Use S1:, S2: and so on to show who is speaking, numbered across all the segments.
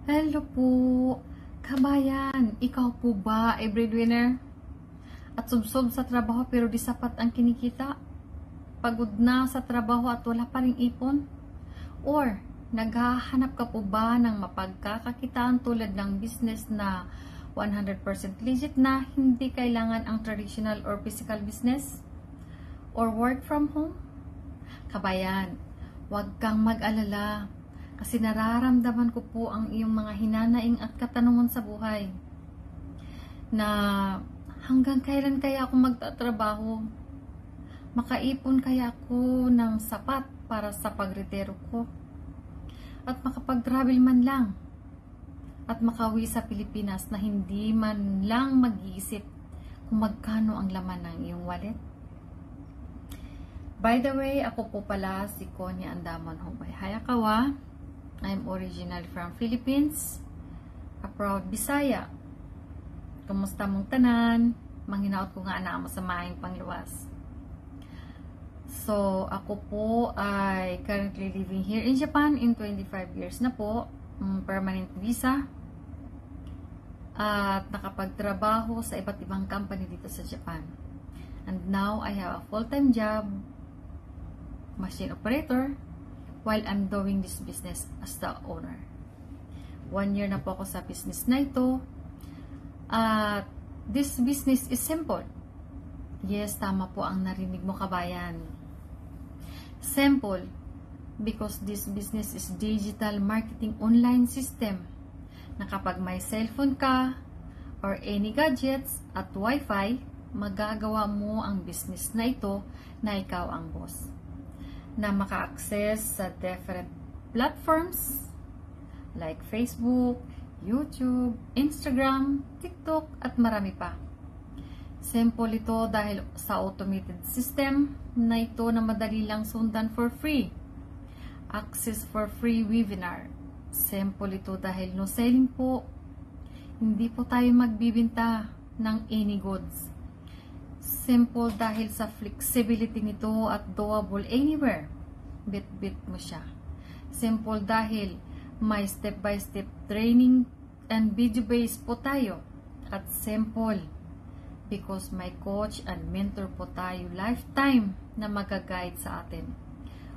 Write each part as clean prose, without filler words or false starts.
S1: Hello po, kabayan. Ikaw po ba ay breadwinner? At subsob sa trabaho pero di sapat ang kinikita? Pagod na sa trabaho at wala pa ring ipon? Or naghahanap ka po ba ng mapagkakakitaan tulad ng business na 100% legit na hindi kailangan ang traditional or physical business? Or work from home? Kabayan, huwag kang mag-alala. Kasi nararamdaman ko po ang iyong mga hinanaing at katanungan sa buhay. Na hanggang kailan kaya ako magtatrabaho? Makaipon kaya ako ng sapat para sa pagretiro ko? At makapag-travel man lang? At makauwi sa Pilipinas na hindi man lang mag-iisip kung magkano ang laman ng iyong wallet? By the way, ako po pala si Konya Andaman Hubay Hayakawa. I'm originally from Philippines, a proud Bisaya. Kumusta mong tanan? Manghinaot ko nga na mo sa maing pangluwas. So, ako po ay currently living here in Japan in 25 years na po, permanent visa. At nakapagtrabaho sa iba't ibang company dito sa Japan. And now, I have a full-time job, machine operator, while I'm doing this business as the owner. 1 year na po ako sa business na ito. At this business is simple. Yes, tama po ang narinig mo, kabayan. Simple because this business is digital marketing online system na kapag may cellphone ka or any gadgets at wifi, magagawa mo ang business na ito na ikaw ang boss. Na maka-access sa different platforms like Facebook, YouTube, Instagram, TikTok, at marami pa. Simple ito dahil sa automated system na ito na madali lang sundan for free. Access for free webinar. Simple ito dahil no selling po. Hindi po tayo magbibinta ng any goods. Simple dahil sa flexibility nito at doable anywhere. Bit-bit mo siya. Simple dahil may step-by-step training and video-based po tayo. At simple because may coach and mentor po tayo lifetime na mag-guide sa atin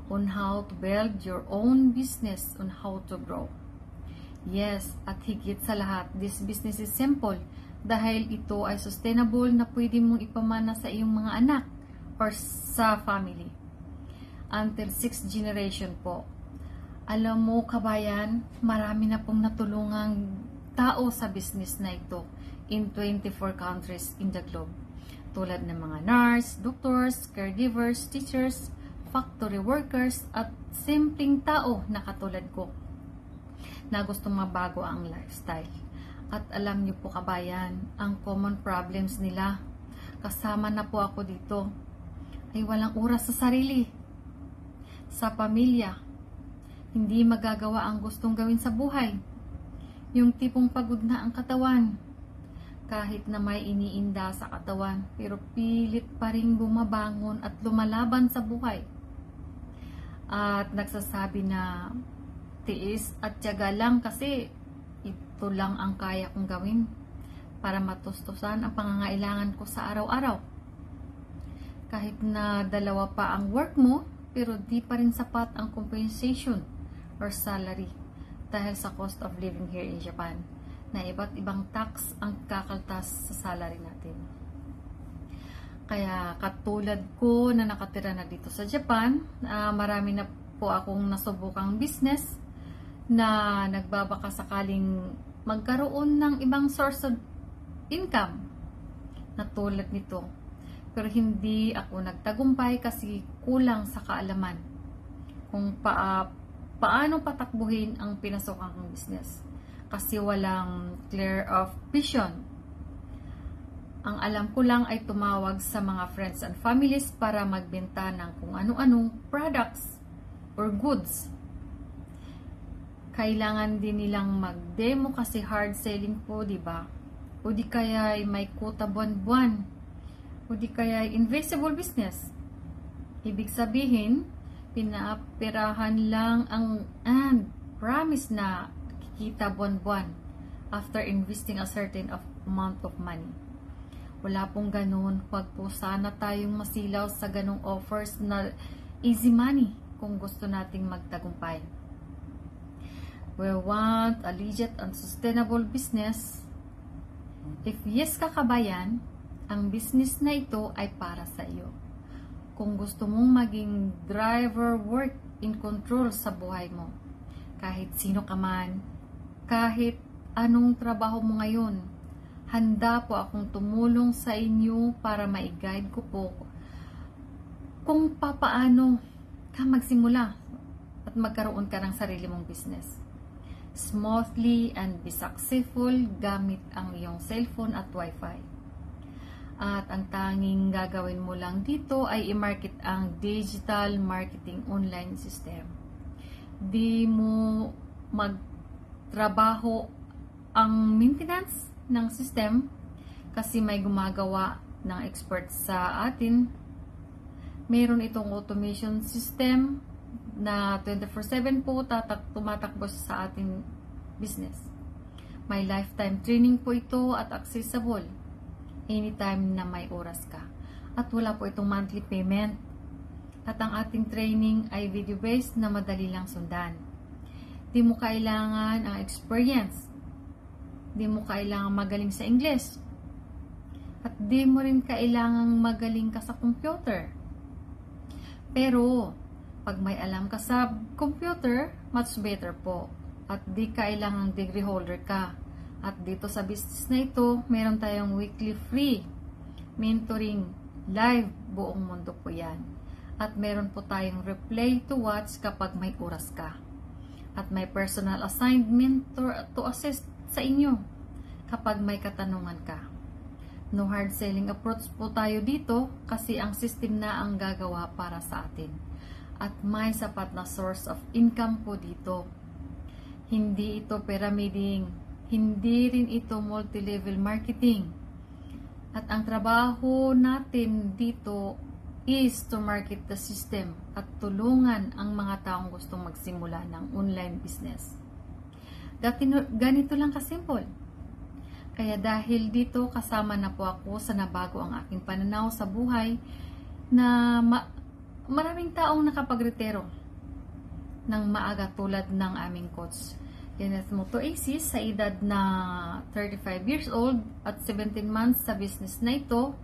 S1: on how to build your own business, on how to grow. Yes, at higit sa lahat, this business is simple dahil ito ay sustainable na pwede mong ipamana sa iyong mga anak or sa family. Until 6th generation po. Alam mo, kabayan, marami na pong natulungang tao sa business na ito in 24 countries in the globe. Tulad ng mga nurse, doctors, caregivers, teachers, factory workers, at simpleng tao na katulad ko na gustong mabago ang lifestyle. At alam niyo po, kabayan, ang common problems nila, kasama na po ako dito, ay walang oras sa sarili, sa pamilya, hindi magagawa ang gustong gawin sa buhay, yung tipong pagod na ang katawan, kahit na may iniinda sa katawan, pero pilit pa rin bumabangon at lumalaban sa buhay. At nagsasabi na tiis at tiyaga lang kasi ito lang ang kaya kong gawin para matustusan ang pangangailangan ko sa araw-araw. Kahit na dalawa pa ang work mo, pero di pa rin sapat ang compensation or salary dahil sa cost of living here in Japan na iba't ibang tax ang kakaltas sa salary natin. Kaya katulad ko na nakatira na dito sa Japan, marami na po akong nasubukang business na nagbabaka sakaling magkaroon ng ibang source of income na tulad nito. Pero hindi ako nagtagumpay kasi kulang sa kaalaman kung paano patakbuhin ang pinasokang business. Kasi walang clear of vision. Ang alam ko lang ay tumawag sa mga friends and families para magbenta ng kung ano-anong products or goods. Kailangan din nilang mag-demo kasi hard selling po, di ba? O di kaya may quota buwan-buwan. O di kaya invisible business. Ibig sabihin, pinapirahan lang ang promise na makikita buwan-buwan after investing a certain amount of money. Wala pong ganun. Huwag po sana tayong masilaw sa ganung offers na easy money kung gusto nating magtagumpay. We want a legit and sustainable business. If yes kakabayan, ang business na ito ay para sa iyo. Kung gusto mong maging driver work in control sa buhay mo, kahit sino ka man, kahit anong trabaho mo ngayon, handa po akong tumulong sa inyo para ma-guide ko po kung papaano ka magsimula at magkaroon ka ng sarili mong business smoothly and be successful gamit ang iyong cellphone at wifi. At ang tanging gagawin mo lang dito ay i-market ang digital marketing online system. Di mo magtrabaho ang maintenance ng system kasi may gumagawa ng expert sa atin. Meron itong automation system na 24/7 po tumatakbo sa ating business. May lifetime training po ito at accessible anytime na may oras ka. At wala po itong monthly payment. At ang ating training ay video-based na madali lang sundan. Di mo kailangan ang experience. Di mo kailangan magaling sa English. At di mo rin kailangan magaling ka sa computer. Pero pag may alam ka sa computer, much better po. At di kailangang degree holder ka. At dito sa business na ito, meron tayong weekly free mentoring live, buong mundo po yan. At meron po tayong replay to watch kapag may oras ka. At may personal assigned mentor to assist sa inyo kapag may katanungan ka. No hard selling approach po tayo dito kasi ang system na ang gagawa para sa atin. At may sapat na source of income po dito. Hindi ito pyramiding, hindi rin ito multi-level marketing. At ang trabaho natin dito is to market the system at tulungan ang mga taong gustong magsimula ng online business. Ganito lang kasimple. Kaya dahil dito kasama na po ako sa nabago ang aking pananaw sa buhay na maraming taong nakapagretiro ng maaga tulad ng aming coach Kenneth Moto Aces sa edad na 35 years old at 17 months sa business na ito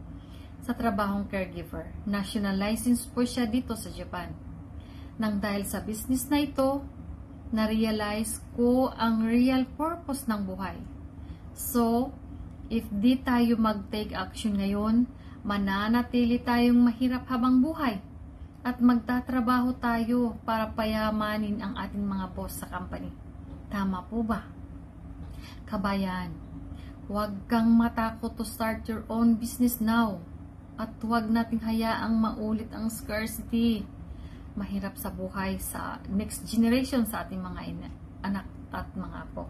S1: sa trabahong caregiver. National license po siya dito sa Japan. Nang dahil sa business na ito, na-realize ko ang real purpose ng buhay. So, if di tayo mag-take action ngayon, mananatili tayong mahirap habang buhay. At magtatrabaho tayo para payamanin ang ating mga boss sa company. Tama po ba? Kabayan, huwag kang matakot to start your own business now. At huwag nating hayaang maulit ang scarcity. Mahirap sa buhay sa next generation sa ating mga anak at mga apo.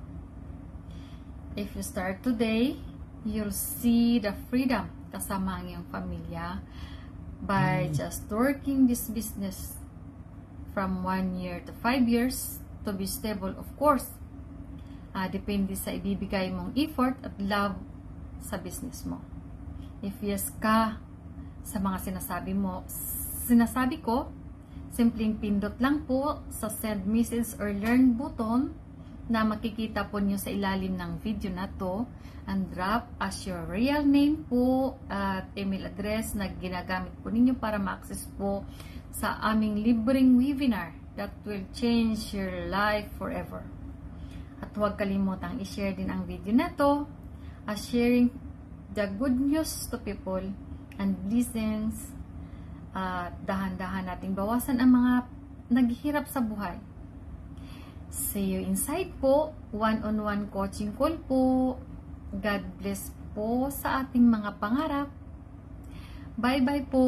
S1: If you start today, you'll see the freedom kasama ang iyong pamilya by just working this business from 1 year to 5 years to be stable, of course. Depende sa ibibigay mong effort at love sa business mo. If yes ka sa mga sinasabi ko, simpleng pindot lang po sa send message or learn button na makikita po nyo sa ilalim ng video na to, and drop as your real name po at email address na ginagamit po ninyo para ma-access po sa aming libreng webinar that will change your life forever. At huwag kalimutang i-share din ang video na to as sharing the good news to people and blessings. At dahan-dahan nating bawasan ang mga naghihirap sa buhay. See you inside po. One-on-one coaching call po. God bless po sa ating mga pangarap. Bye-bye po.